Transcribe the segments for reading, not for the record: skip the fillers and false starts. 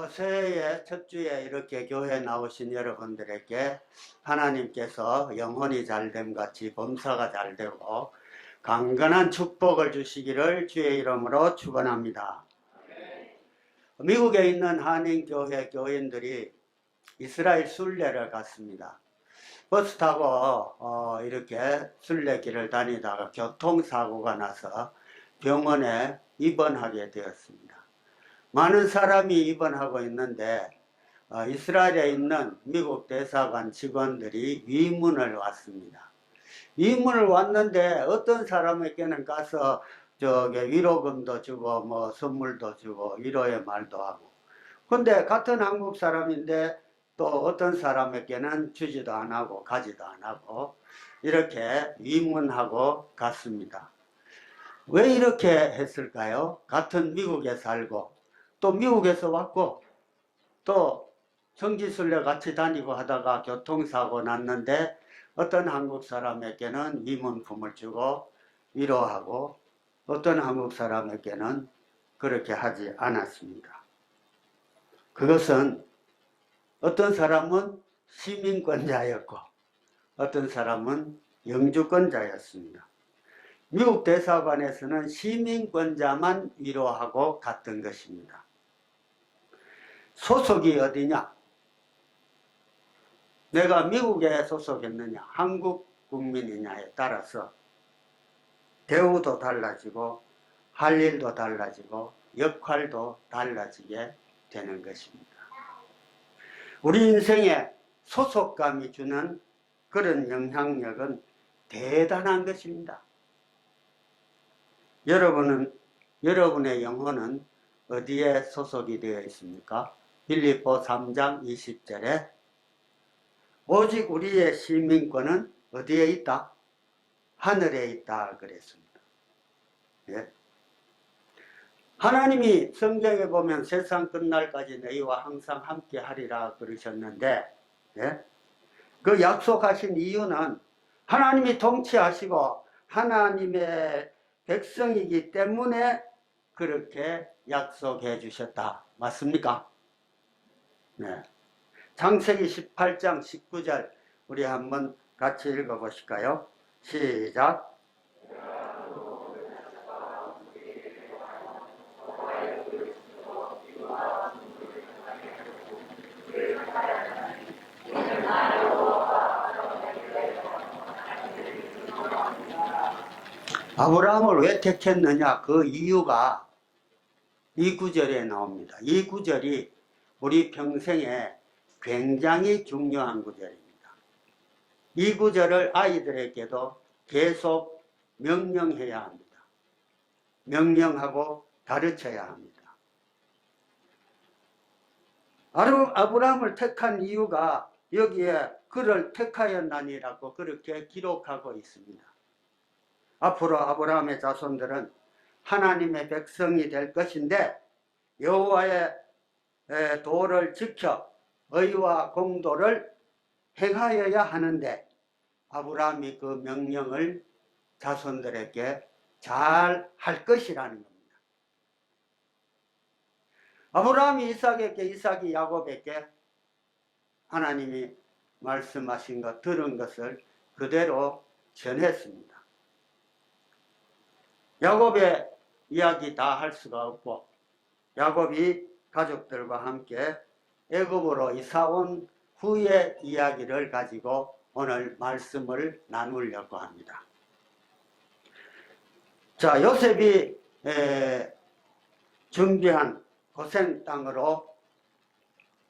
새해의 첫 주에 이렇게 교회 나오신 여러분들에게 하나님께서 영혼이 잘됨 같이 범사가 잘되고 강건한 축복을 주시기를 주의 이름으로 축원합니다. 미국에 있는 한인교회 교인들이 이스라엘 순례를 갔습니다. 버스 타고 이렇게 순례길을 다니다가 교통사고가 나서 병원에 입원하게 되었습니다. 많은 사람이 입원하고 있는데 이스라엘에 있는 미국 대사관 직원들이 위문을 왔습니다. 위문을 왔는데 어떤 사람에게는 가서 위로금도 주고 뭐 선물도 주고 위로의 말도 하고, 근데 같은 한국 사람인데 또 어떤 사람에게는 주지도 안 하고 가지도 안 하고 이렇게 위문하고 갔습니다. 왜 이렇게 했을까요? 같은 미국에 살고 또 미국에서 왔고 또 성지순례 같이 다니고 하다가 교통사고 났는데 어떤 한국 사람에게는 위문품을 주고 위로하고 어떤 한국 사람에게는 그렇게 하지 않았습니다. 그것은 어떤 사람은 시민권자였고 어떤 사람은 영주권자였습니다. 미국 대사관에서는 시민권자만 위로하고 갔던 것입니다. 소속이 어디냐? 내가 미국에 소속했느냐, 한국 국민이냐에 따라서 대우도 달라지고 할 일도 달라지고 역할도 달라지게 되는 것입니다. 우리 인생에 소속감이 주는 그런 영향력은 대단한 것입니다. 여러분의 영혼은 어디에 소속이 되어 있습니까? 빌립보 3장 20절에 오직 우리의 시민권은 어디에 있다? 하늘에 있다 그랬습니다. 예. 하나님이 성경에 보면 세상 끝날까지 너희와 항상 함께 하리라 그러셨는데, 예? 그 약속하신 이유는 하나님이 통치하시고 하나님의 백성이기 때문에 그렇게 약속해 주셨다. 맞습니까? 네. 창세기 18장 19절 우리 한번 같이 읽어 보실까요? 시작. 아브라함을 왜 택했느냐? 그 이유가 이 구절에 나옵니다. 이 구절이 우리 평생에 굉장히 중요한 구절입니다. 이 구절을 아이들에게도 계속 명령해야 합니다. 명령하고 가르쳐야 합니다. 아브라함을 택한 이유가 여기에 그를 택하였나니라고 그렇게 기록하고 있습니다. 앞으로 아브라함의 자손들은 하나님의 백성이 될 것인데 여호와의 도를 지켜 의와 공도를 행하여야 하는데 아브라함이 그 명령을 자손들에게 잘 할 것이라는 겁니다. 아브라함이 이삭에게, 이삭이 야곱에게 하나님이 말씀하신 것, 들은 것을 그대로 전했습니다. 야곱의 이야기 다 할 수가 없고 야곱이 가족들과 함께 애굽으로 이사온 후의 이야기를 가지고 오늘 말씀을 나누려고 합니다. 자, 요셉이 준비한 고센 땅으로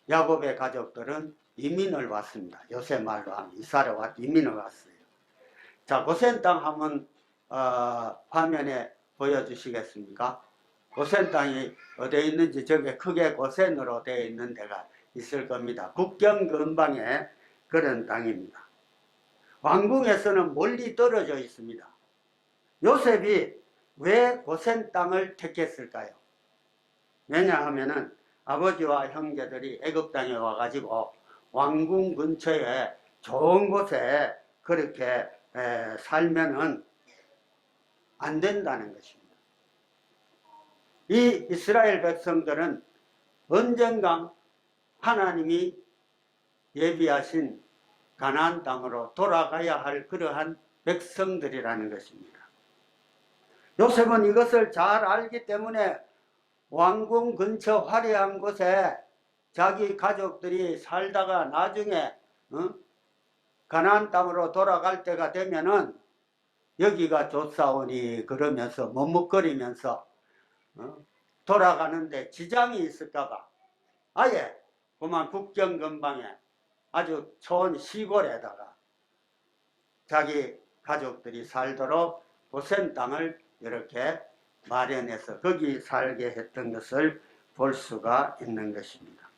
야곱의 가족들은 이민을 왔습니다. 요셉 말로 하면 이사를 이민을 왔어요. 자, 고센 땅 한번 화면에 보여주시겠습니까? 고센 땅이 어디에 있는지 저게 크게 고센으로 되어 있는 데가 있을 겁니다. 국경 근방에 그런 땅입니다. 왕궁에서는 멀리 떨어져 있습니다. 요셉이 왜 고센 땅을 택했을까요? 왜냐하면 아버지와 형제들이 애굽 땅에 와가지고 왕궁 근처에 좋은 곳에 그렇게 살면은 안 된다는 것입니다. 이 이스라엘 백성들은 언젠가 하나님이 예비하신 가나안 땅으로 돌아가야 할 그러한 백성들이라는 것입니다. 요셉은 이것을 잘 알기 때문에 왕궁 근처 화려한 곳에 자기 가족들이 살다가 나중에 가나안 땅으로 돌아갈 때가 되면은 여기가 좋사오니 그러면서 머뭇거리면서 돌아가는데 지장이 있을까봐 아예 그만 국경 근방에 아주 좋은 시골에다가 자기 가족들이 살도록 고센 땅을 이렇게 마련해서 거기 살게 했던 것을 볼 수가 있는 것입니다.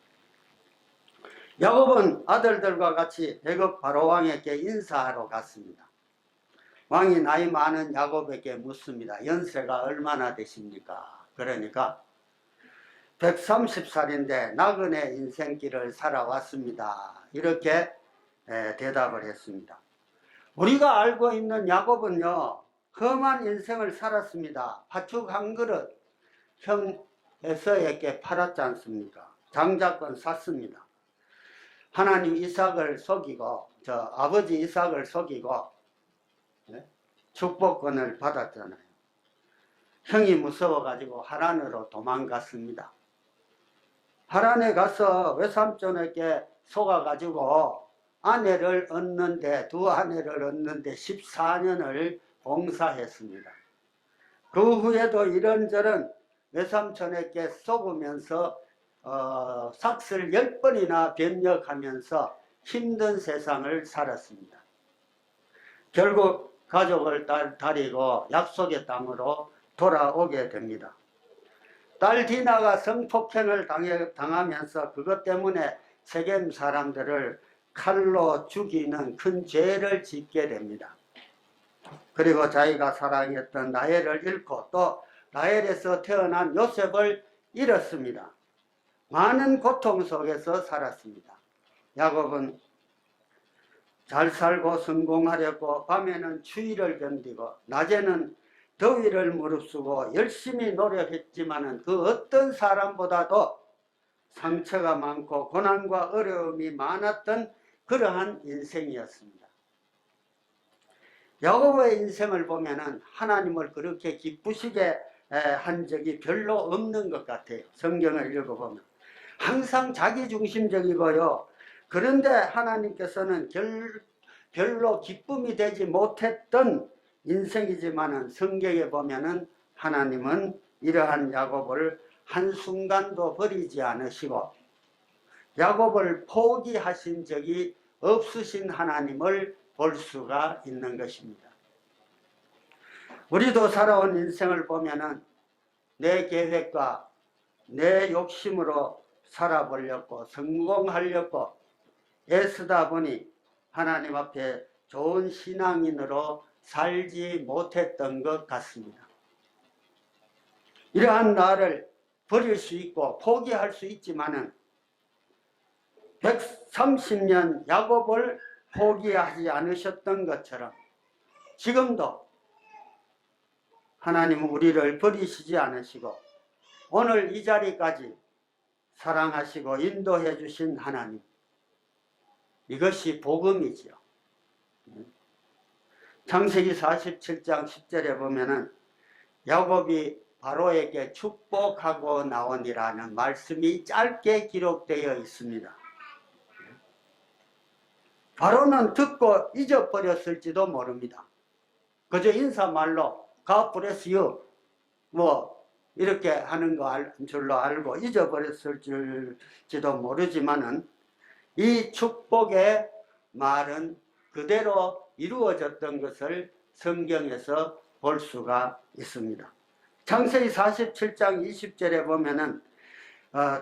야곱은 아들들과 같이 애굽 바로왕에게 인사하러 갔습니다. 왕이 나이 많은 야곱에게 묻습니다. 연세가 얼마나 되십니까? 그러니까 130살인데 나그네 인생길을 살아왔습니다. 이렇게 대답을 했습니다. 우리가 알고 있는 야곱은요, 험한 인생을 살았습니다. 팥죽 한 그릇 형 에서에게 팔았지 않습니까? 장자권 샀습니다. 하나님 이삭을 속이고 아버지 이삭을 속이고 축복권을 받았잖아요. 형이 무서워가지고 하란으로 도망갔습니다. 하란에 가서 외삼촌에게 속아가지고 아내를 얻는데 두 아내를 얻는데 14년을 봉사했습니다. 그 후에도 이런저런 외삼촌에게 속으면서 삭슬 10번이나 변력하면서 힘든 세상을 살았습니다. 결국 가족을 데리고 약속의 땅으로 돌아오게 됩니다. 딸 디나가 성폭행을 당하면서 그것 때문에 세겜 사람들을 칼로 죽이는 큰 죄를 짓게 됩니다. 그리고 자기가 사랑했던 라헬을 잃고 또 라헬에서 태어난 요셉을 잃었습니다. 많은 고통 속에서 살았습니다. 야곱은 잘 살고 성공하려고 밤에는 추위를 견디고 낮에는 더위를 무릅쓰고 열심히 노력했지만 그 어떤 사람보다도 상처가 많고 고난과 어려움이 많았던 그러한 인생이었습니다. 야곱의 인생을 보면은 하나님을 그렇게 기쁘시게 한 적이 별로 없는 것 같아요. 성경을 읽어보면 항상 자기중심적이고요. 그런데 하나님께서는 별로 기쁨이 되지 못했던 인생이지만은 성경에 보면은 하나님은 이러한 야곱을 한순간도 버리지 않으시고 야곱을 포기하신 적이 없으신 하나님을 볼 수가 있는 것입니다. 우리도 살아온 인생을 보면은 내 계획과 내 욕심으로 살아보려고 성공하려고 애쓰다 보니 하나님 앞에 좋은 신앙인으로 살지 못했던 것 같습니다. 이러한 나를 버릴 수 있고 포기할 수 있지만은 130년 야곱을 포기하지 않으셨던 것처럼 지금도 하나님은 우리를 버리시지 않으시고 오늘 이 자리까지 사랑하시고 인도해 주신 하나님, 이것이 복음이지요. 창세기 47장 10절에 보면은 야곱이 바로에게 축복하고 나오니라는 말씀이 짧게 기록되어 있습니다. 바로는 듣고 잊어버렸을지도 모릅니다. 그저 인사말로 God bless you 뭐 이렇게 하는 줄로 알고 잊어버렸을지도 모르지만은 이 축복의 말은 그대로 이루어졌던 것을 성경에서 볼 수가 있습니다. 창세기 47장 20절에 보면은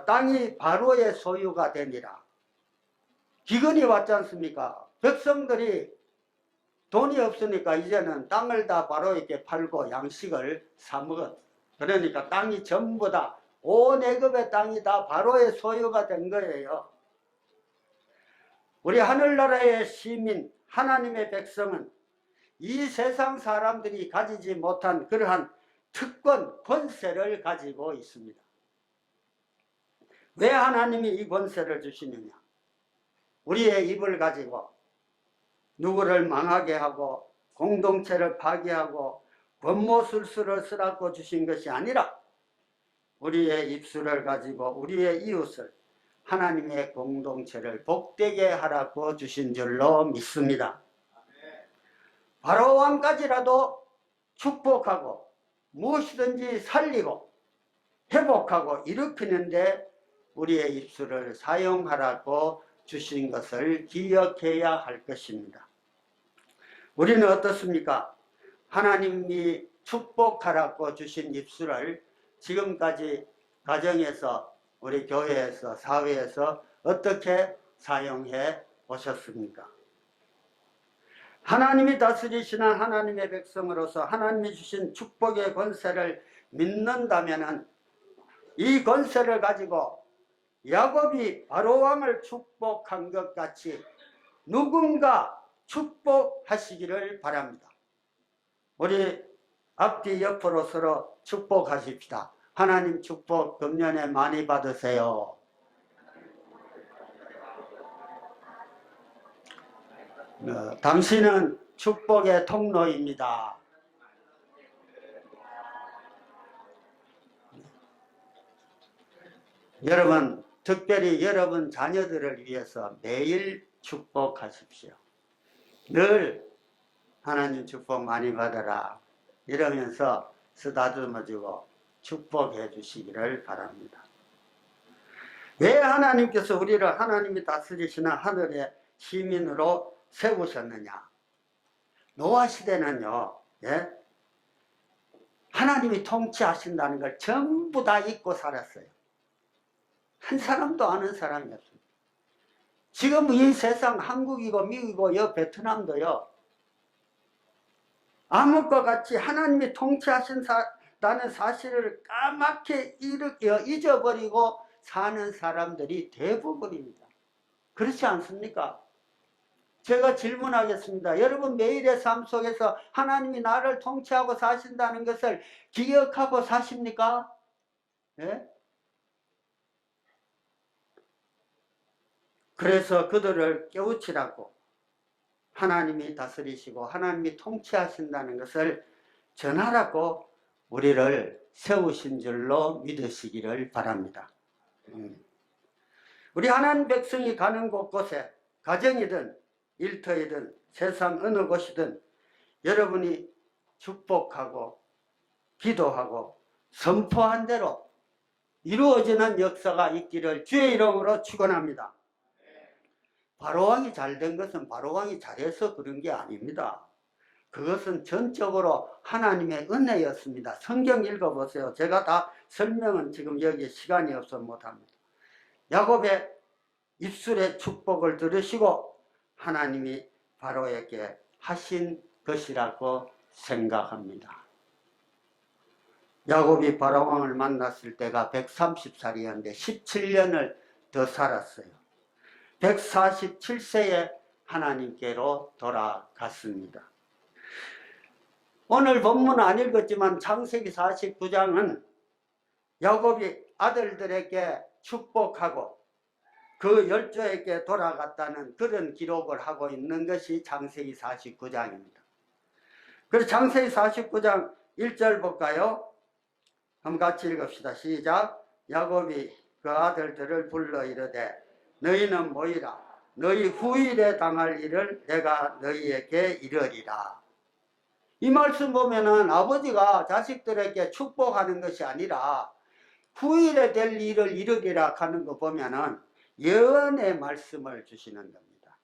땅이 바로의 소유가 되니라. 기근이 왔지 않습니까? 백성들이 돈이 없으니까 이제는 땅을 다 바로에게 팔고 양식을 사 먹었. 그러니까 땅이 전부 다 온 애굽의 땅이 다 바로의 소유가 된 거예요. 우리 하늘나라의 시민 하나님의 백성은 이 세상 사람들이 가지지 못한 그러한 특권, 권세를 가지고 있습니다. 왜 하나님이 이 권세를 주시느냐? 우리의 입을 가지고 누구를 망하게 하고 공동체를 파괴하고 권모술수를 쓰라고 주신 것이 아니라 우리의 입술을 가지고 우리의 이웃을 하나님의 공동체를 복되게 하라고 주신 줄로 믿습니다. 바로 왕까지라도 축복하고 무엇이든지 살리고 회복하고 일으키는데 우리의 입술을 사용하라고 주신 것을 기억해야 할 것입니다. 우리는 어떻습니까? 하나님이 축복하라고 주신 입술을 지금까지 가정에서 우리 교회에서 사회에서 어떻게 사용해 오셨습니까? 하나님이 다스리시는 하나님의 백성으로서 하나님이 주신 축복의 권세를 믿는다면 이 권세를 가지고 야곱이 바로왕을 축복한 것 같이 누군가 축복하시기를 바랍니다. 우리 앞뒤 옆으로 서로 축복하십시다. 하나님 축복 금년에 많이 받으세요. 당신은 축복의 통로입니다. 여러분, 특별히 여러분 자녀들을 위해서 매일 축복하십시오. 늘 하나님 축복 많이 받아라 이러면서 쓰다듬어주고 축복해 주시기를 바랍니다. 왜 하나님께서 우리를 하나님이 다스리시는 하늘의 시민으로 세우셨느냐? 노아 시대는요, 하나님이 통치하신다는 걸 전부 다 잊고 살았어요. 한 사람도 아는 사람이 없습니다. 지금 이 세상 한국이고 미국이고 베트남도요, 암흑과 같이 하나님이 통치하신다는 사실을 까맣게 잊어버리고 사는 사람들이 대부분입니다. 그렇지 않습니까? 제가 질문하겠습니다. 여러분 매일의 삶 속에서 하나님이 나를 통치하고 사신다는 것을 기억하고 사십니까? 예? 그래서 그들을 깨우치라고 하나님이 다스리시고 하나님이 통치하신다는 것을 전하라고 우리를 세우신 줄로 믿으시기를 바랍니다. 우리 하나님 백성이 가는 곳곳에 가정이든 일터이든 세상 어느 곳이든 여러분이 축복하고 기도하고 선포한 대로 이루어지는 역사가 있기를 주의 이름으로 축원합니다. 바로왕이 잘된 것은 바로왕이 잘해서 그런 게 아닙니다. 그것은 전적으로 하나님의 은혜였습니다. 성경 읽어보세요. 제가 다 설명은 지금 여기 시간이 없어 못합니다. 야곱의 입술의 축복을 들으시고 하나님이 바로에게 하신 것이라고 생각합니다. 야곱이 바로왕을 만났을 때가 130살이었는데 17년을 더 살았어요. 147세에 하나님께로 돌아갔습니다. 오늘 본문 안 읽었지만 창세기 49장은 야곱이 아들들에게 축복하고 그 열조에게 돌아갔다는 그런 기록을 하고 있는 것이 창세기 49장입니다. 그래서 창세기 49장 1절 볼까요? 한번 같이 읽읍시다. 시작. 야곱이 그 아들들을 불러 이르되 너희는 모이라. 너희 후일에 당할 일을 내가 너희에게 이르리라. 이 말씀 보면은 아버지가 자식들에게 축복하는 것이 아니라 후일에 될 일을 이르리라 하는 거 보면은 예언의 말씀을 주시는 겁니다.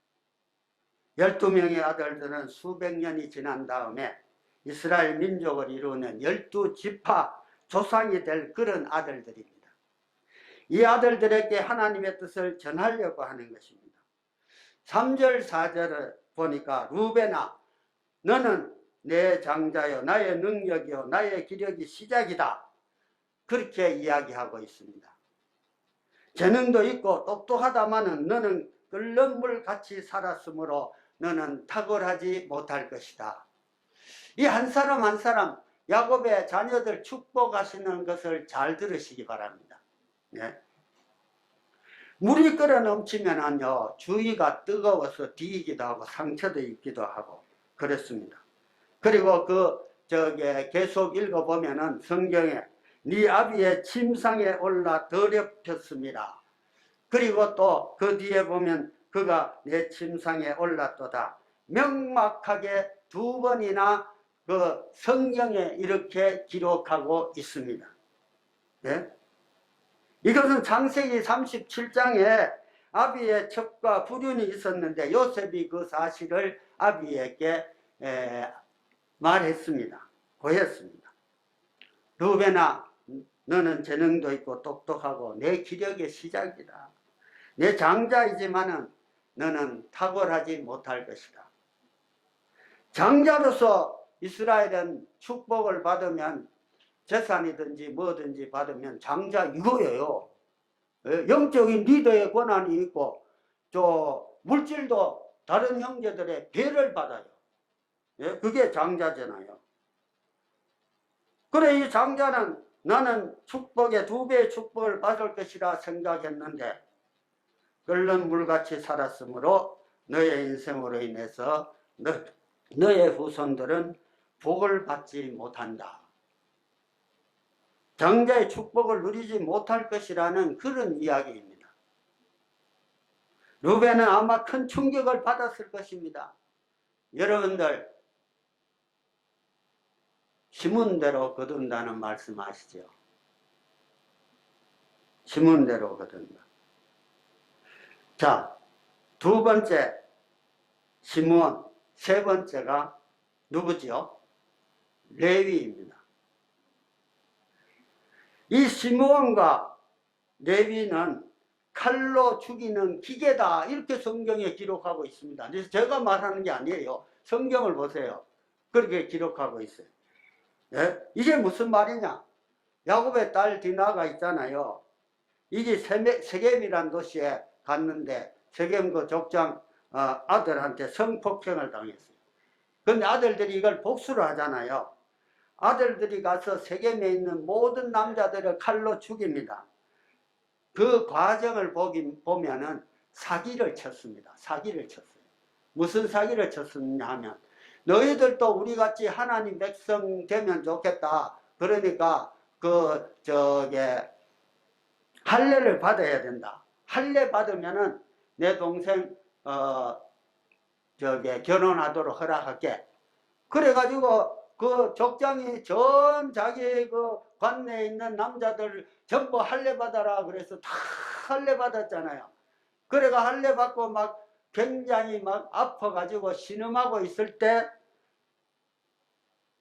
12명의 아들들은 수백 년이 지난 다음에 이스라엘 민족을 이루는 12지파 조상이 될 그런 아들들입니다. 이 아들들에게 하나님의 뜻을 전하려고 하는 것입니다. 3절 4절을 보니까 루벤아 너는 내 장자여 나의 능력이요 나의 기력이 시작이다. 그렇게 이야기하고 있습니다. 재능도 있고 똑똑하다마는 너는 끓는 물같이 살았으므로 너는 탁월하지 못할 것이다. 이 한 사람 한 사람 야곱의 자녀들 축복하시는 것을 잘 들으시기 바랍니다. 네. 물이 끓어 넘치면은요, 주위가 뜨거워서 뒤이기도 하고 상처도 입기도 하고 그렇습니다. 그리고 계속 읽어보면은 성경에 네 아비의 침상에 올라 더럽혔습니다. 그리고 또 그 뒤에 보면 그가 내 침상에 올랐도다. 명확하게 2번이나 그 성경에 이렇게 기록하고 있습니다. 네? 이것은 창세기 37장에 아비의 첩과 불륜이 있었는데 요셉이 그 사실을 아비에게 말했습니다. 고했습니다. 루벤아, 너는 재능도 있고 똑똑하고 내 기력의 시작이다. 내 장자이지만은 너는 탁월하지 못할 것이다. 장자로서 이스라엘은 축복을 받으면 재산이든지 뭐든지 받으면 장자 이거예요. 영적인 리더의 권한이 있고 물질도 다른 형제들의 배를 받아요. 그게 장자잖아요. 그래 이 장자는 나는 축복의 2배의 축복을 받을 것이라 생각했는데 끓는 물같이 살았으므로 너의 인생으로 인해서 너의 후손들은 복을 받지 못한다. 장자의 축복을 누리지 못할 것이라는 그런 이야기입니다. 루벤은 아마 큰 충격을 받았을 것입니다. 여러분들 심은 대로 거둔다는 말씀 아시죠? 심은 대로 거둔다. 자, 2번째 시므온, 3번째가 누구죠? 레위입니다. 이 시므온과 레위는 칼로 죽이는 기계다 이렇게 성경에 기록하고 있습니다. 그래서 제가 말하는 게 아니에요. 성경을 보세요. 그렇게 기록하고 있어요. 예? 이게 무슨 말이냐? 야곱의 딸 디나가 있잖아요. 이게 세겜이라는 도시에 갔는데 세겜 그 족장 아들한테 성폭행을 당했어요. 근데 아들들이 이걸 복수를 하잖아요. 아들들이 가서 세겜에 있는 모든 남자들을 칼로 죽입니다. 그 과정을 보면은 사기를 쳤습니다. 사기를 쳤어요. 무슨 사기를 쳤느냐 하면 너희들도 우리같이 하나님 백성 되면 좋겠다. 그러니까 할례를 받아야 된다. 할례 받으면은 내 동생 결혼하도록 허락할게. 그래가지고 그 족장이 전 자기 그 관내에 있는 남자들 전부 할례 받아라 그래서 다 할례 받았잖아요. 그래가 할례 받고 막 굉장히 막 아파가지고 신음하고 있을 때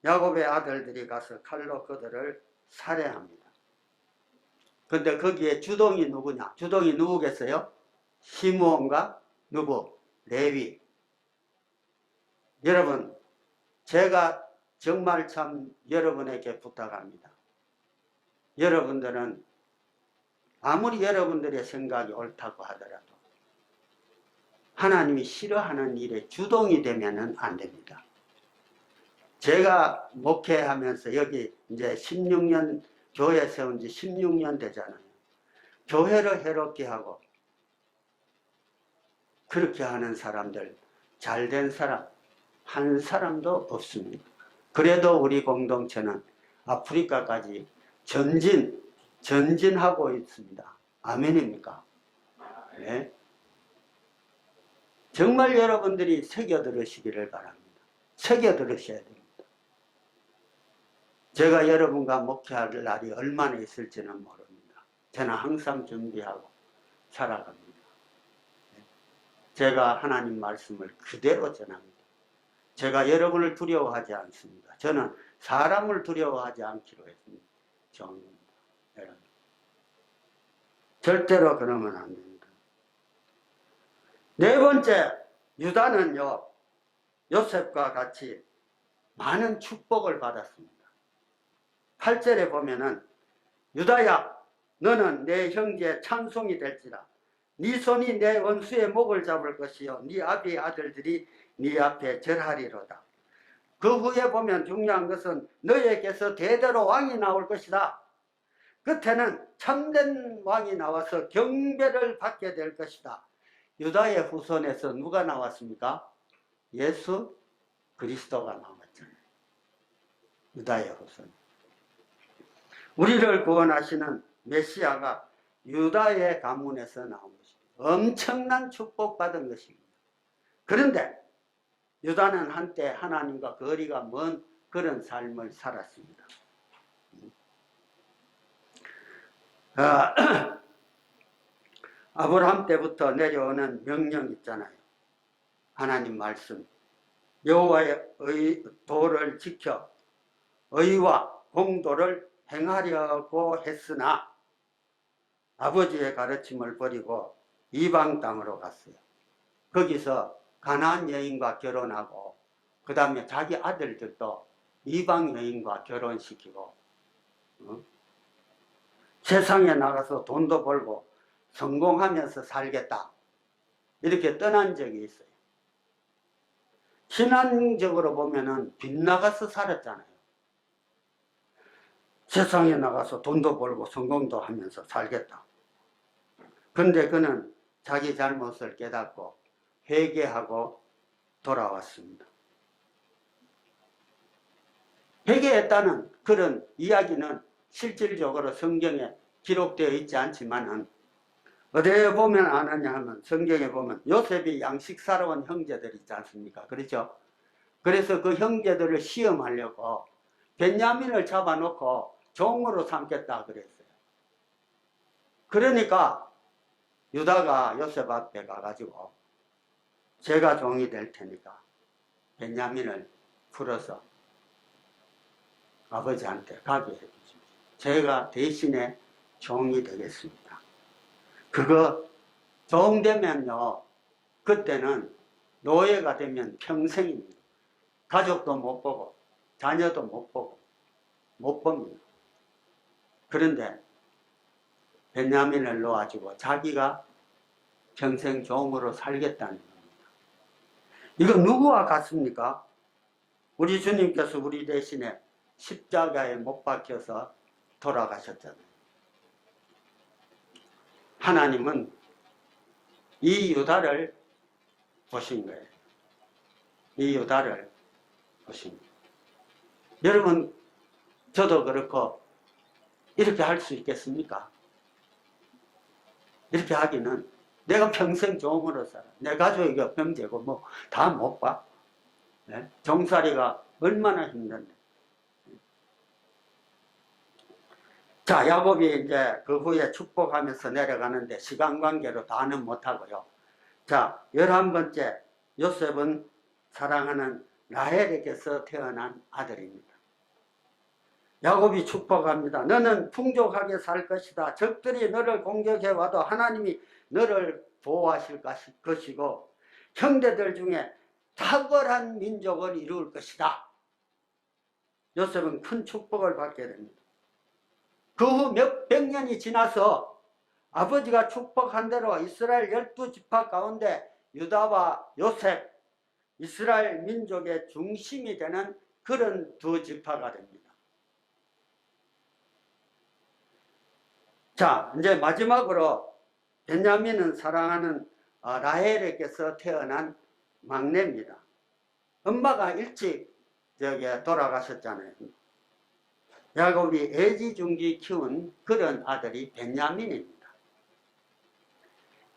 야곱의 아들들이 가서 칼로 그들을 살해합니다. 근데 거기에 주동이 누구냐? 주동이 누구겠어요? 시므온과 누구? 레위. 여러분, 제가 정말 참 여러분에게 부탁합니다. 여러분들은 아무리 여러분들의 생각이 옳다고 하더라도 하나님이 싫어하는 일에 주동이 되면은 안 됩니다. 제가 목회하면서 여기 이제 16년 교회 세운 지 16년 되잖아요. 교회를 해롭게 하고 그렇게 하는 사람들, 잘된 사람 한 사람도 없습니다. 그래도 우리 공동체는 아프리카까지 전진하고 있습니다. 아멘입니까? 네. 정말 여러분들이 새겨 들으시기를 바랍니다. 새겨 들으셔야 됩니다. 제가 여러분과 목회할 날이 얼마나 있을지는 모릅니다. 저는 항상 준비하고 살아갑니다. 제가 하나님 말씀을 그대로 전합니다. 제가 여러분을 두려워하지 않습니다. 저는 사람을 두려워하지 않기로 했습니다. 정입니다. 여러분. 절대로 그러면 안 됩니다. 4번째, 유다는요, 요셉과 같이 많은 축복을 받았습니다. 8절에 보면은 유다야 너는 내 형제의 찬송이 될지라 네 손이 내 원수의 목을 잡을 것이요 네 아비의 아들들이 네 앞에 절하리로다. 그 후에 보면 중요한 것은 너에게서 대대로 왕이 나올 것이다. 끝에는 참된 왕이 나와서 경배를 받게 될 것이다. 유다의 후손에서 누가 나왔습니까? 예수 그리스도가 나왔잖아요. 유다의 후손. 우리를 구원하시는 메시아가 유다의 가문에서 나온 것입니다. 엄청난 축복받은 것입니다. 그런데 유다는 한때 하나님과 거리가 먼 그런 삶을 살았습니다. 아브라함 때부터 내려오는 명령 있잖아요. 하나님 말씀. 여호와의 도를 지켜 의와 공도를 행하려고 했으나 아버지의 가르침을 버리고 이방 땅으로 갔어요. 거기서 가나안 여인과 결혼하고 그 다음에 자기 아들들도 이방 여인과 결혼시키고 세상에 나가서 돈도 벌고 성공하면서 살겠다 이렇게 떠난 적이 있어요. 신앙적으로 보면은 빗나가서 살았잖아요. 세상에 나가서 돈도 벌고 성공도 하면서 살겠다. 그런데 그는 자기 잘못을 깨닫고 회개하고 돌아왔습니다. 회개했다는 그런 이야기는 실질적으로 성경에 기록되어 있지 않지만은 어디에 보면 아느냐 하면 성경에 보면 요셉이 양식사로운 형제들 있지 않습니까? 그렇죠? 그래서 그 형제들을 시험하려고 벤야민을 잡아놓고 종으로 삼겠다 그랬어요. 그러니까 유다가 요셉 앞에 가가지고 제가 종이 될 테니까 벤야민을 풀어서 아버지한테 가게 해주십시오. 제가 대신에 종이 되겠습니다. 그거 종 되면요, 그때는 노예가 되면 평생입니다. 가족도 못 보고 자녀도 못 보고 못 봅니다. 그런데 벤야민을 놓아주고 자기가 평생 종으로 살겠다는 겁니다. 이거 누구와 같습니까? 우리 주님께서 우리 대신에 십자가에 못 박혀서 돌아가셨잖아요. 하나님은 이 유다를 보신 거예요. 이 유다를 보신 거예요. 여러분, 저도 그렇고 이렇게 할 수 있겠습니까? 이렇게 하기는 내가 평생 종으로 살아. 내 가족이 병제고 뭐 다 못 봐. 네? 종살이가 얼마나 힘든데. 자, 야곱이 이제 그 후에 축복하면서 내려가는데 시간 관계로 다는 못하고요. 자, 11번째, 요셉은 사랑하는 라헬에게서 태어난 아들입니다. 야곱이 축복합니다. 너는 풍족하게 살 것이다. 적들이 너를 공격해와도 하나님이 너를 보호하실 것이고 형제들 중에 탁월한 민족을 이룰 것이다. 요셉은 큰 축복을 받게 됩니다. 그 후 몇백 년이 지나서 아버지가 축복한 대로 이스라엘 12지파 가운데 유다와 요셉, 이스라엘 민족의 중심이 되는 그런 두 지파가 됩니다. 자, 이제 마지막으로 벤야민은 사랑하는 라헬에게서 태어난 막내입니다. 엄마가 일찍 돌아가셨잖아요. 야곱이 애지중지 키운 그런 아들이 벤야민입니다.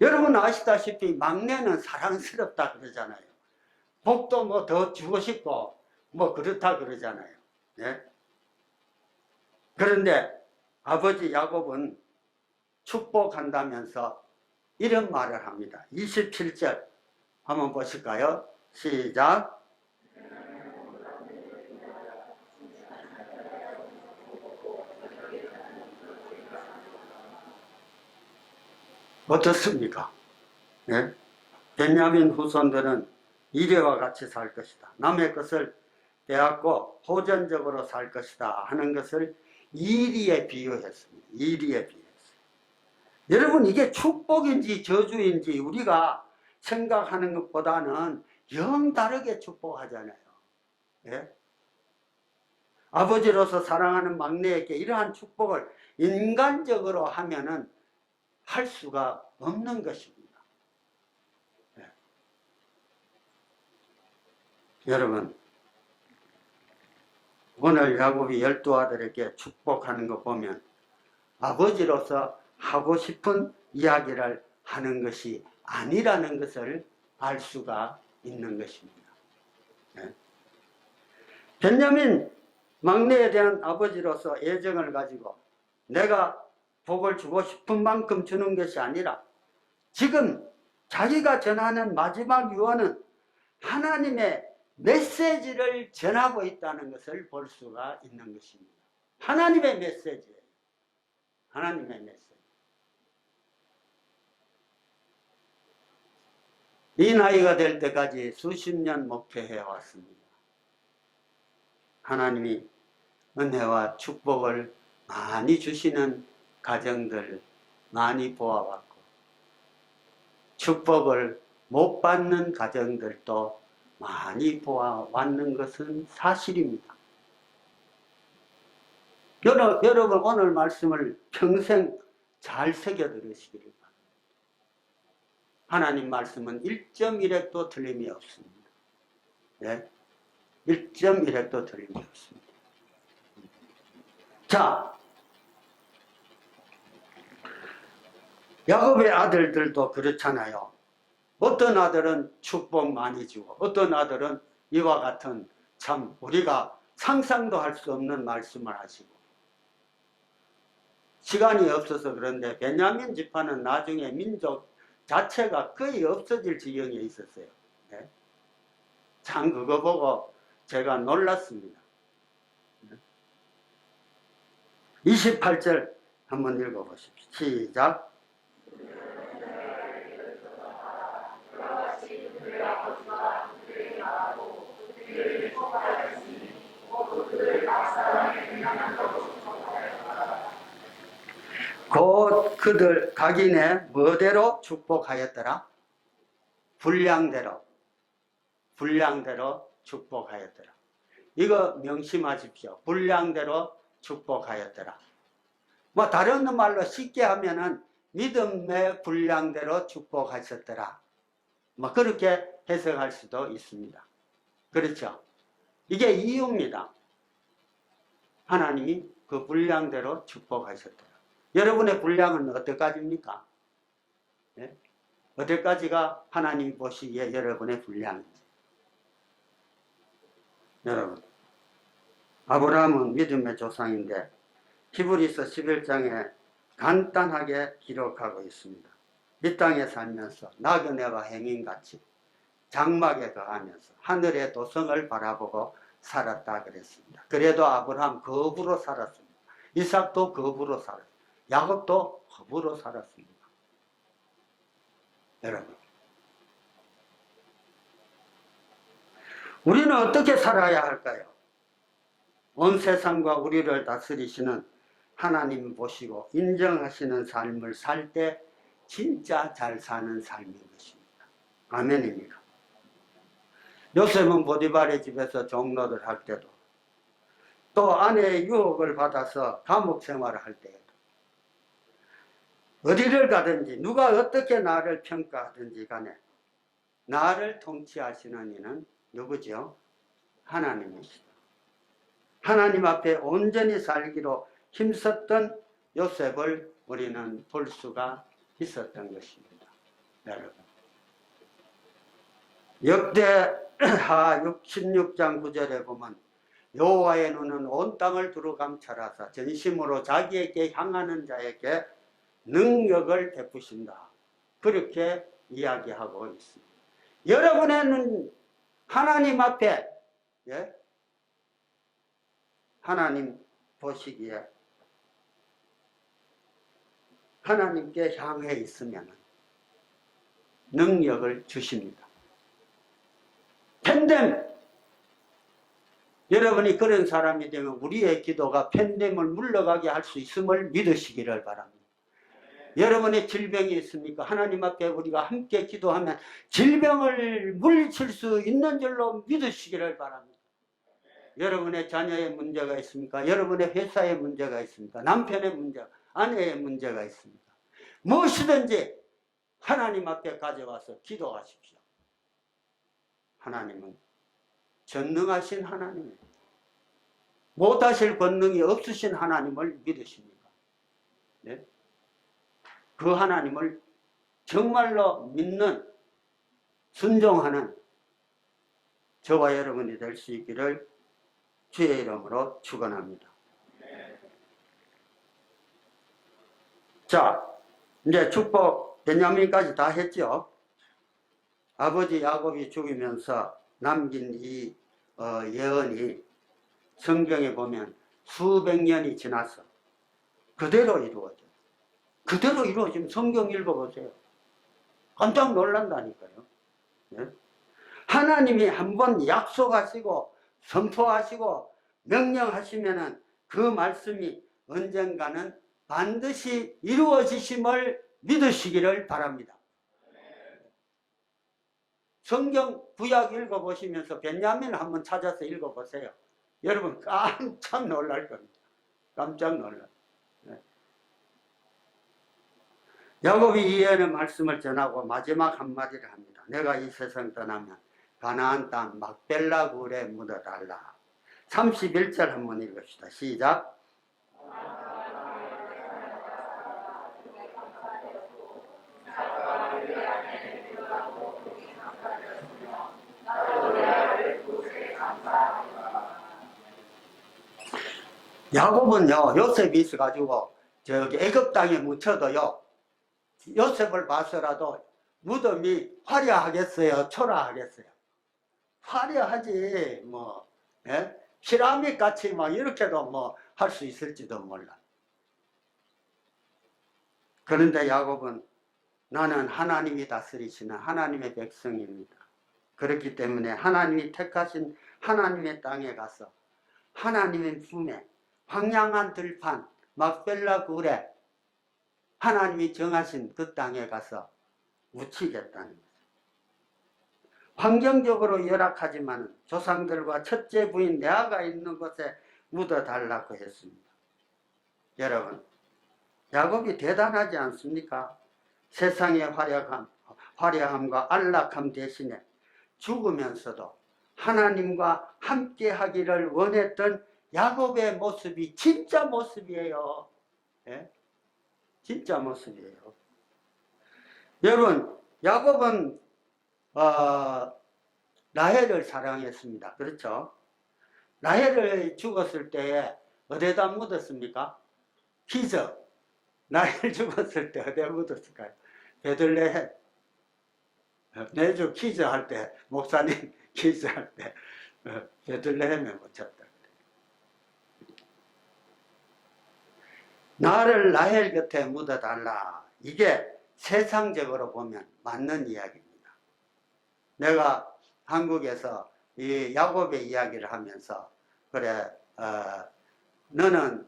여러분 아시다시피 막내는 사랑스럽다 그러잖아요. 복도 뭐 더 주고 싶고 뭐 그렇다 그러잖아요. 네? 그런데 아버지 야곱은 축복한다면서 이런 말을 합니다. 27절 한번 보실까요? 시작. 어떻습니까? 네? 벤야민 후손들은 이래와 같이 살 것이다. 남의 것을 빼앗고 호전적으로 살 것이다 하는 것을 이리에 비유했습니다. 이리에 비유했어요. 여러분, 이게 축복인지 저주인지 우리가 생각하는 것보다는 영 다르게 축복하잖아요. 예? 아버지로서 사랑하는 막내에게 이러한 축복을 인간적으로 하면은 할 수가 없는 것입니다. 네. 여러분, 오늘 야곱이 12아들에게 축복하는 거 보면 아버지로서 하고 싶은 이야기를 하는 것이 아니라는 것을 알 수가 있는 것입니다. 네. 베냐민 막내에 대한 아버지로서 애정을 가지고 내가 복을 주고 싶은 만큼 주는 것이 아니라 지금 자기가 전하는 마지막 유언은 하나님의 메시지를 전하고 있다는 것을 볼 수가 있는 것입니다. 하나님의 메시지예요. 하나님의 메시지. 이 나이가 될 때까지 수십 년 목회해 왔습니다. 하나님이 은혜와 축복을 많이 주시는 가정들 많이 보아왔고, 축복을 못 받는 가정들도 많이 보아왔는 것은 사실입니다. 여러분 오늘 말씀을 평생 잘 새겨 들으시기를 바랍니다. 하나님 말씀은 1.1핵도 틀림이 없습니다. 네? 1.1핵도 틀림이 없습니다. 자, 야곱의 아들들도 그렇잖아요. 어떤 아들은 축복 많이 주고 어떤 아들은 이와 같은 참 우리가 상상도 할 수 없는 말씀을 하시고, 시간이 없어서 그런데 베냐민 지파는 나중에 민족 자체가 거의 없어질 지경에 있었어요. 네? 참 그거 보고 제가 놀랐습니다. 28절 한번 읽어보십시오. 시작. 곧 그들 각인의 뭐대로 축복하였더라? 분량대로 축복하였더라. 이거 명심하십시오. 분량대로 축복하였더라. 뭐 다른 말로 쉽게 하면은 믿음의 분량대로 축복하셨더라. 뭐 그렇게 해석할 수도 있습니다. 그렇죠? 이게 이유입니다. 하나님이 그 분량대로 축복하셨더라. 여러분의 분량은 어디까지입니까? 네? 어디까지가 하나님이 보시기에 여러분의 분량인지. 여러분, 아브라함은 믿음의 조상인데 히브리서 11장에 간단하게 기록하고 있습니다. 이 땅에 살면서 나그네와 행인같이 장막에 거하면서 하늘의 도성을 바라보고 살았다 그랬습니다. 그래도 아브라함 거부로 살았습니다. 이삭도 거부로 살았습니다. 야곱도 거부로 살았습니다. 여러분, 우리는 어떻게 살아야 할까요? 온 세상과 우리를 다스리시는 하나님 보시고 인정하시는 삶을 살 때 진짜 잘 사는 삶인 것입니다. 아멘입니까? 요셉은 보디발의 집에서 종로를 할 때도, 또 아내의 유혹을 받아서 감옥 생활을 할 때에도, 어디를 가든지 누가 어떻게 나를 평가하든지 간에 나를 통치하시는 이는 누구죠? 하나님이시다. 하나님 앞에 온전히 살기로 힘썼던 요셉을 우리는 볼 수가 있었던 것입니다. 여러분, 역대하 16장 9절에 보면 여호와의 눈은 온 땅을 두루 감찰하사 전심으로 자기에게 향하는 자에게 능력을 베푸신다. 그렇게 이야기하고 있습니다. 여러분의 눈, 하나님 앞에, 예? 하나님 보시기에 하나님께 향해 있으면 능력을 주십니다. 팬데믹, 여러분이 그런 사람이 되면 우리의 기도가 팬데믹을 물러가게 할 수 있음을 믿으시기를 바랍니다. 여러분의 질병이 있습니까? 하나님 앞에 우리가 함께 기도하면 질병을 물리칠 수 있는 줄로 믿으시기를 바랍니다. 여러분의 자녀의 문제가 있습니까? 여러분의 회사의 문제가 있습니까? 남편의 문제, 아내의 문제가 있습니까? 무엇이든지 하나님 앞에 가져와서 기도하십시오. 하나님은 전능하신 하나님이에요. 못하실 권능이 없으신 하나님을 믿으십니까? 네? 그 하나님을 정말로 믿는, 순종하는 저와 여러분이 될 수 있기를 주의 이름으로 축원합니다. 자, 이제 축복 베냐민까지 다 했죠. 아버지 야곱이 죽으면서 남긴 이 예언이 성경에 보면 수백 년이 지나서 그대로 이루어져요. 그대로 이루어지면 성경 읽어보세요. 깜짝 놀란다니까요. 네? 하나님이 한번 약속하시고 선포하시고 명령하시면은 그 말씀이 언젠가는 반드시 이루어지심을 믿으시기를 바랍니다. 성경 구약 읽어보시면서 베냐민을 한번 찾아서 읽어보세요. 여러분 깜짝 놀랄 겁니다. 깜짝 놀라. 네. 야곱이 이 예언의 말씀을 전하고 마지막 한마디를 합니다. 내가 이 세상 떠나면 가나안 땅 막벨라 굴에 묻어달라. 31절 한번 읽읍시다. 시작. 야곱은요, 요셉이 있어가지고 저기 애굽 땅에 묻혀도요, 요셉을 봐서라도 무덤이 화려하겠어요, 초라하겠어요? 화려하지. 뭐 예? 피라밋 같이 막 이렇게도 뭐 할 수 있을지도 몰라. 그런데 야곱은 나는 하나님이 다스리시는 하나님의 백성입니다. 그렇기 때문에 하나님이 택하신 하나님의 땅에 가서 하나님의 품에 황량한 들판 막벨라 굴에 하나님이 정하신 그 땅에 가서 묻히겠다는 거죠. 환경적으로 열악하지만 조상들과 첫째 부인 레아가 있는 곳에 묻어달라고 했습니다. 여러분, 야곱이 대단하지 않습니까? 세상의 화려함과 안락함 대신에 죽으면서도 하나님과 함께 하기를 원했던 야곱의 모습이 진짜 모습이에요. 예? 진짜 모습이에요. 여러분, 야곱은 라헬을 사랑했습니다. 그렇죠? 라헬을 죽었을 때에 어디다 묻었습니까? 기적. 라헬 죽었을 때 어디에 묻었을까요? 베들레헴. 매주 퀴즈 할 때, 목사님 퀴즈 할 때 베들레헴에 묻혔다. 나를 라헬 곁에 묻어달라. 이게 세상적으로 보면 맞는 이야기입니다. 내가 한국에서 이 야곱의 이야기를 하면서 그래 너는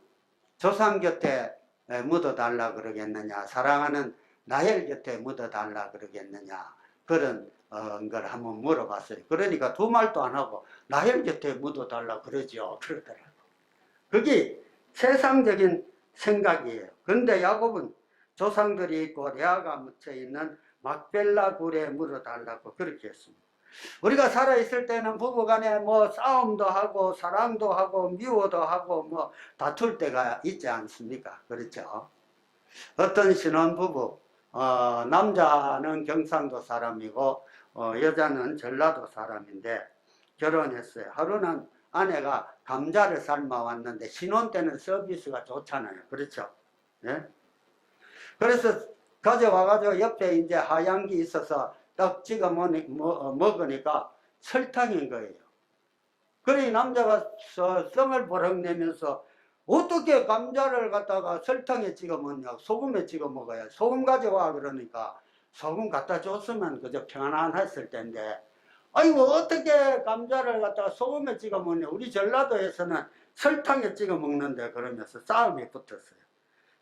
조상 곁에 묻어달라 그러겠느냐, 사랑하는 라헬 곁에 묻어달라 그러겠느냐, 그런 걸 한번 물어봤어요. 그러니까 두 말도 안 하고 라헬 곁에 묻어달라 그러죠. 그러더라고. 그게 세상적인 생각이에요. 그런데 야곱은 조상들이 있고 레아가 묻혀있는 막벨라 굴에 묻어달라고 그렇게 했습니다. 우리가 살아있을 때는 부부간에 뭐 싸움도 하고 사랑도 하고 미워도 하고 뭐 다툴 때가 있지 않습니까? 그렇죠? 어떤 신혼부부, 남자는 경상도 사람이고 여자는 전라도 사람인데 결혼했어요. 하루는 아내가 감자를 삶아 왔는데 신혼 때는 서비스가 좋잖아요. 그렇죠? 네? 그래서 가져와가지고 옆에 이제 하얀 게 있어서 딱 찍어 먹으니까 설탕인 거예요. 그러니 남자가 성을 버럭 내면서 어떻게 감자를 갖다가 설탕에 찍어 먹냐, 소금에 찍어 먹어야, 소금 가져와 그러니까 소금 갖다 줬으면 그저 편안했을 텐데, 아이고 어떻게 감자를 갖다가 소금에 찍어 먹냐, 우리 전라도에서는 설탕에 찍어 먹는데, 그러면서 싸움이 붙었어요.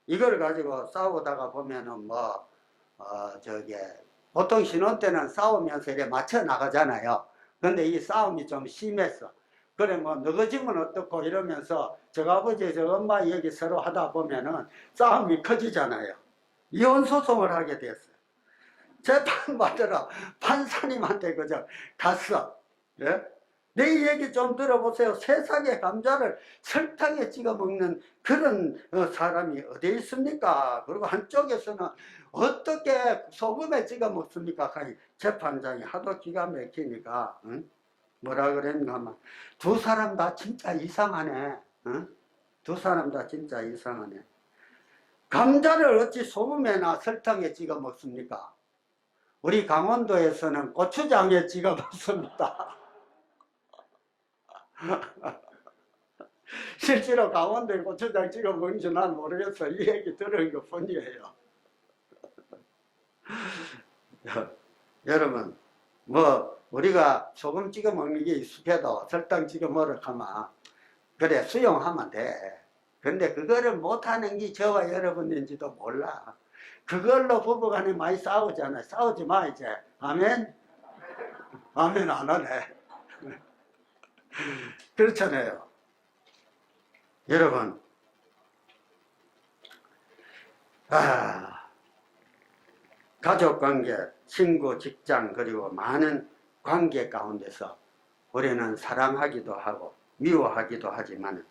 이걸 가지고 싸우다가 보면은 보통 신혼 때는 싸우면서 이렇게 맞춰 나가잖아요. 근데 이 싸움이 좀 심했어. 그래 뭐 너거지면 어떻고 이러면서 저 아버지 저 엄마 얘기 서로 하다 보면은 싸움이 커지잖아요. 이혼 소송을 하게 됐어요. 재판 받으러 판사님한테 그저 갔어. 예? 내 얘기 좀 들어보세요. 세상에 감자를 설탕에 찍어 먹는 그런 사람이 어디 있습니까? 그리고 한쪽에서는 어떻게 소금에 찍어 먹습니까? 하니 재판장이 하도 기가 막히니까 응? 뭐라 그랬는가 하면 두 사람 다 진짜 이상하네. 응? 두 사람 다 진짜 이상하네. 감자를 어찌 소금에나 설탕에 찍어 먹습니까? 우리 강원도에서는 고추장에 찍어 먹습니다. 실제로 강원도에 고추장 찍어 먹는지 난 모르겠어. 이 얘기 들은 것 뿐이에요. 여러분, 뭐 우리가 소금 찍어 먹는 게 익숙해도 설탕 찍어 먹으러 가면 그래 수용하면 돼. 근데 그거를 못하는 게 저와 여러분인지도 몰라. 그걸로 부부간에 많이 싸우잖아요. 싸우지 마 이제. 아멘? 아멘 안 하네. 그렇잖아요. 여러분, 가족관계, 친구, 직장 그리고 많은 관계 가운데서 우리는 사랑하기도 하고 미워하기도 하지만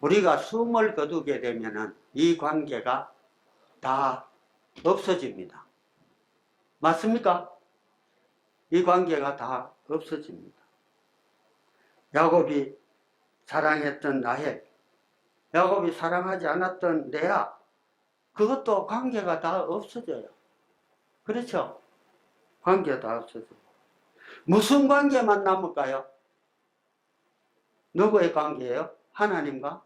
우리가 숨을 거두게 되면 이 관계가 다 없어집니다. 맞습니까? 이 관계가 다 없어집니다. 야곱이 사랑했던 라헬, 야곱이 사랑하지 않았던 레아, 그것도 관계가 다 없어져요. 그렇죠? 관계가 다 없어져요. 무슨 관계만 남을까요? 누구의 관계예요? 하나님과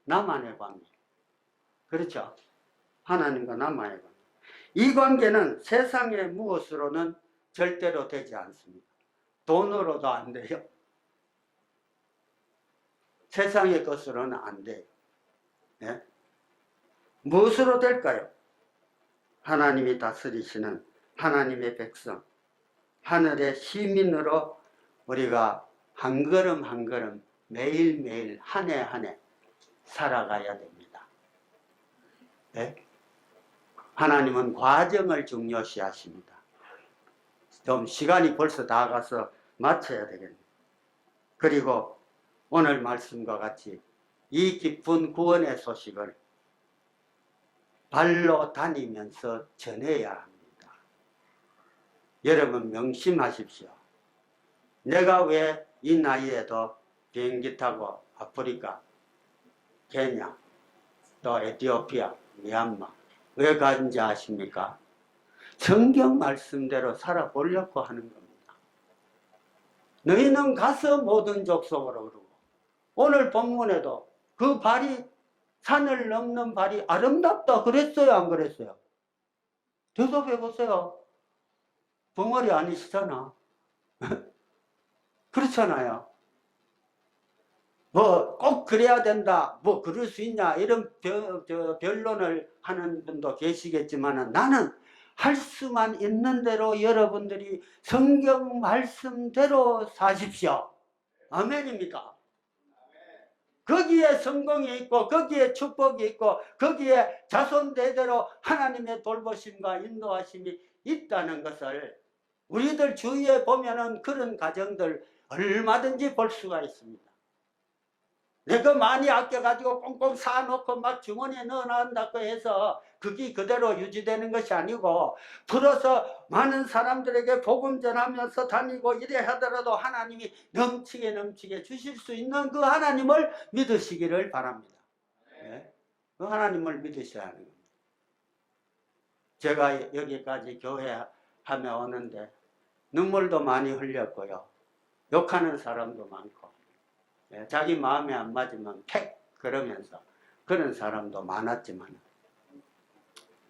나만의 관계. 그렇죠? 하나님과 나만의 관계. 이 관계는 세상의 무엇으로는 절대로 되지 않습니다. 돈으로도 안 돼요. 세상의 것으로는 안 돼요. 네? 무엇으로 될까요? 하나님이 다스리시는 하나님의 백성, 하늘의 시민으로 우리가 한 걸음 한 걸음 매일매일 한 해 한 해 살아가야 됩니다. 네? 하나님은 과정을 중요시 하십니다. 좀 시간이 벌써 다 가서 마쳐야 되겠네요. 그리고 오늘 말씀과 같이 이 기쁜 구원의 소식을 발로 다니면서 전해야 합니다. 여러분 명심하십시오. 내가 왜 이 나이에도 비행기 타고 아프리카, 케냐, 또 에티오피아, 미얀마 왜 가는지 아십니까? 성경 말씀대로 살아보려고 하는 겁니다. 너희는 가서 모든 족속으로 그러고 오늘 본문에도 그 발이 산을 넘는 발이 아름답다 그랬어요 안 그랬어요? 대답해 보세요. 벙어리 아니시잖아. 그렇잖아요. 뭐 꼭 그래야 된다, 뭐 그럴 수 있냐 이런 변론을 하는 분도 계시겠지만 나는 할 수만 있는 대로 여러분들이 성경 말씀대로 사십시오. 아멘입니까? 거기에 성공이 있고 거기에 축복이 있고 거기에 자손 대대로 하나님의 돌보심과 인도하심이 있다는 것을 우리들 주위에 보면은 그런 가정들 얼마든지 볼 수가 있습니다. 내가 많이 아껴가지고 꽁꽁 쌓아놓고 막 주머니에 넣어놓는다고 해서 그게 그대로 유지되는 것이 아니고 풀어서 많은 사람들에게 복음 전하면서 다니고 이래 하더라도 하나님이 넘치게 넘치게 주실 수 있는 그 하나님을 믿으시기를 바랍니다. 네? 그 하나님을 믿으셔야 하는 겁니다. 제가 여기까지 교회 하며 오는데 눈물도 많이 흘렸고요. 욕하는 사람도 많고 자기 마음에 안 맞으면 팩 그러면서 그런 사람도 많았지만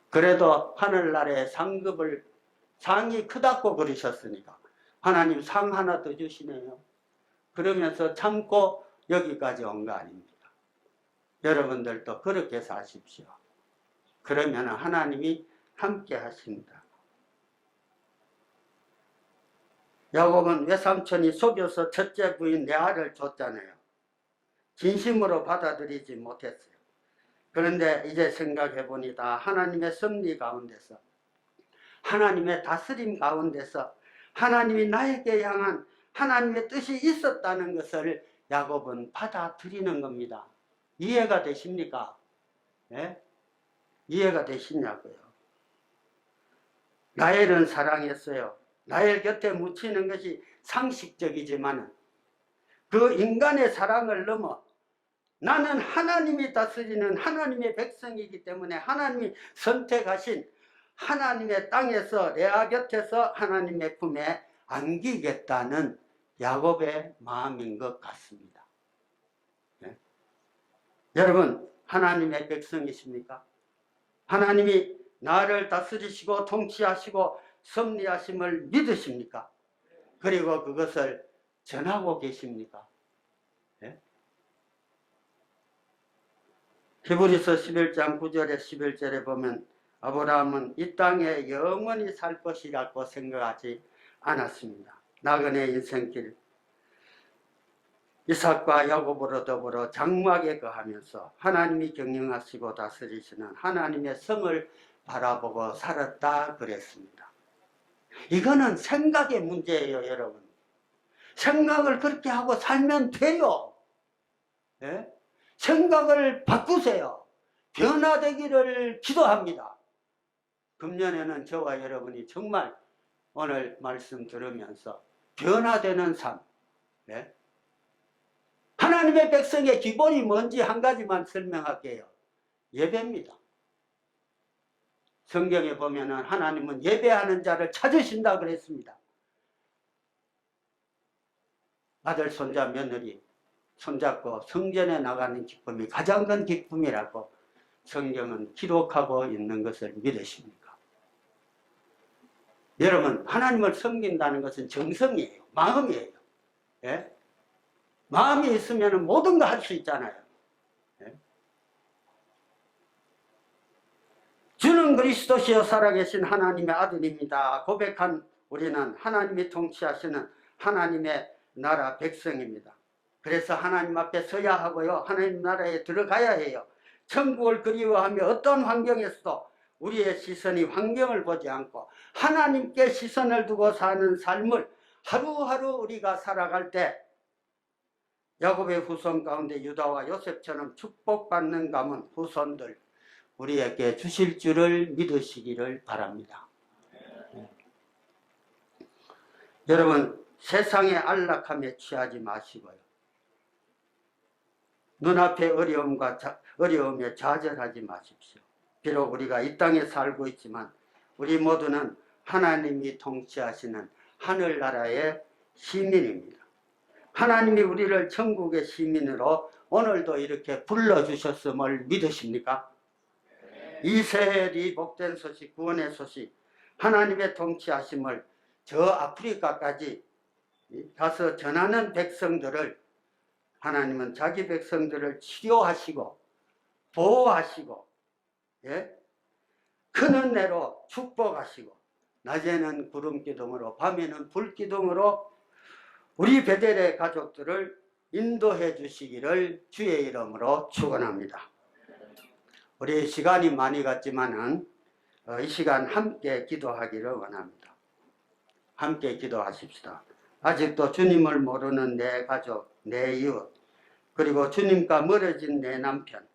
그래도 하늘나라의 상급을 상이 크다고 그러셨으니까 하나님 상 하나 더 주시네요. 그러면서 참고 여기까지 온 거 아닙니까? 여러분들도 그렇게 사십시오. 그러면 하나님이 함께 하십니다. 야곱은 외삼촌이 속여서 첫째 부인 레아를 줬잖아요. 진심으로 받아들이지 못했어요. 그런데 이제 생각해 보니다 하나님의 섭리 가운데서, 하나님의 다스림 가운데서 하나님이 나에게 향한 하나님의 뜻이 있었다는 것을 야곱은 받아들이는 겁니다. 이해가 되십니까? 네? 이해가 되시냐고요. 라헬은 사랑했어요. 라헬 곁에 묻히는 것이 상식적이지만 그 인간의 사랑을 넘어 나는 하나님이 다스리는 하나님의 백성이기 때문에 하나님이 선택하신 하나님의 땅에서 레아 곁에서 하나님의 품에 안기겠다는 야곱의 마음인 것 같습니다. 네? 여러분, 하나님의 백성이십니까? 하나님이 나를 다스리시고 통치하시고 섭리하심을 믿으십니까? 그리고 그것을 전하고 계십니까? 네? 히브리서 11장 9절에 11절에 보면 아브라함은 이 땅에 영원히 살 것이라고 생각하지 않았습니다. 나그네 인생길 이삭과 야곱으로 더불어 장막에 거하면서 하나님이 경영하시고 다스리시는 하나님의 성을 바라보고 살았다 그랬습니다. 이거는 생각의 문제예요, 여러분. 생각을 그렇게 하고 살면 돼요. 예? 생각을 바꾸세요. 변화되기를 기도합니다. 금년에는 저와 여러분이 정말 오늘 말씀 들으면서 변화되는 삶, 예? 하나님의 백성의 기본이 뭔지 한 가지만 설명할게요. 예배입니다. 성경에 보면은 하나님은 예배하는 자를 찾으신다 그랬습니다. 아들, 손자, 며느리 손잡고 성전에 나가는 기쁨이 가장 큰 기쁨이라고 성경은 기록하고 있는 것을 믿으십니까? 여러분, 하나님을 섬긴다는 것은 정성이에요. 마음이에요. 예? 마음이 있으면 모든 거 할 수 있잖아요. 예? 주는 그리스도시요 살아계신 하나님의 아들입니다. 고백한 우리는 하나님이 통치하시는 하나님의 나라 백성입니다. 그래서 하나님 앞에 서야 하고요. 하나님 나라에 들어가야 해요. 천국을 그리워하며 어떤 환경에서도 우리의 시선이 환경을 보지 않고 하나님께 시선을 두고 사는 삶을 하루하루 우리가 살아갈 때 야곱의 후손 가운데 유다와 요셉처럼 축복받는 가문 후손들 우리에게 주실 줄을 믿으시기를 바랍니다. 여러분, 세상의 안락함에 취하지 마시고요. 눈앞의 어려움에 좌절하지 마십시오. 비록 우리가 이 땅에 살고 있지만 우리 모두는 하나님이 통치하시는 하늘나라의 시민입니다. 하나님이 우리를 천국의 시민으로 오늘도 이렇게 불러주셨음을 믿으십니까? 이 새해리 복된 소식, 구원의 소식, 하나님의 통치하심을 저 아프리카까지 가서 전하는 백성들을 하나님은 자기 백성들을 치료하시고 보호하시고, 예? 큰 은혜로 축복하시고 낮에는 구름기둥으로 밤에는 불기둥으로 우리 베델의 가족들을 인도해 주시기를 주의 이름으로 축원합니다. 우리 시간이 많이 갔지만은 이 시간 함께 기도하기를 원합니다. 함께 기도하십시다. 아직도 주님을 모르는 내 가족, 내 이웃, 그리고 주님과 멀어진 내 남편,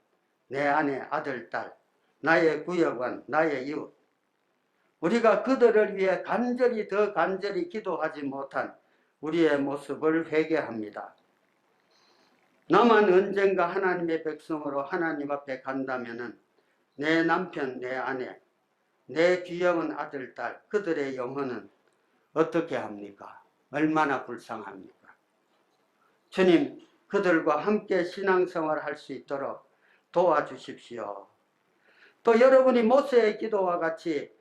내 아내, 아들, 딸, 나의 구역원, 나의 이웃, 우리가 그들을 위해 더 간절히 기도하지 못한 우리의 모습을 회개합니다. 나만 언젠가 하나님의 백성으로 하나님 앞에 간다면은 내 남편, 내 아내, 내 귀여운 아들, 딸, 그들의 영혼은 어떻게 합니까? 얼마나 불쌍합니까? 주님, 그들과 함께 신앙생활을 할 수 있도록 도와주십시오. 또 여러분이 모세의 기도와 같이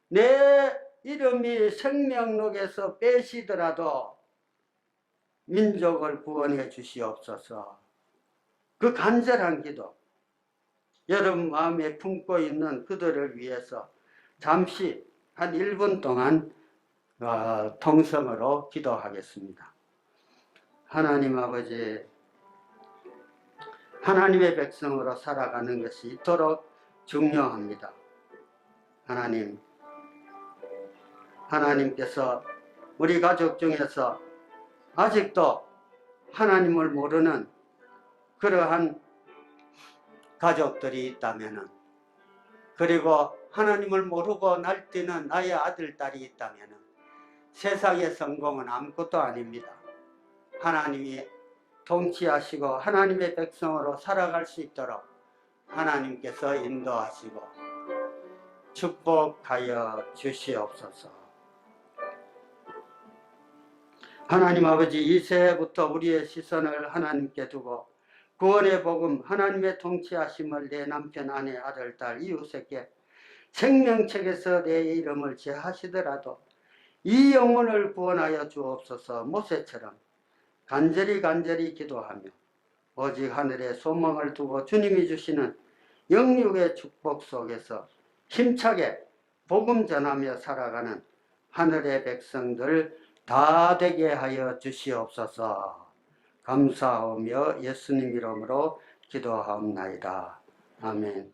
내 이름이 생명록에서 빼시더라도 민족을 구원해 주시옵소서. 그 간절한 기도, 여러분 마음에 품고 있는 그들을 위해서 잠시 한 1분 동안 통성으로 기도하겠습니다. 하나님 아버지, 하나님의 백성으로 살아가는 것이 이토록 중요합니다. 하나님께서 우리 가족 중에서 아직도 하나님을 모르는 그러한 가족들이 있다면, 그리고 하나님을 모르고 날뛰는 나의 아들, 딸이 있다면 세상의 성공은 아무것도 아닙니다. 하나님이 통치하시고 하나님의 백성으로 살아갈 수 있도록 하나님께서 인도하시고 축복하여 주시옵소서. 하나님 아버지, 이 새해부터 우리의 시선을 하나님께 두고 구원의 복음, 하나님의 통치하심을 내 남편, 아내, 아들, 딸, 이웃에게 생명책에서 내 이름을 제하시더라도 이 영혼을 구원하여 주옵소서. 모세처럼 간절히 기도하며 오직 하늘에 소망을 두고 주님이 주시는 영육의 축복 속에서 힘차게 복음 전하며 살아가는 하늘의 백성들 다 되게 하여 주시옵소서. 감사하며 예수님 이름으로 기도하옵나이다. 아멘.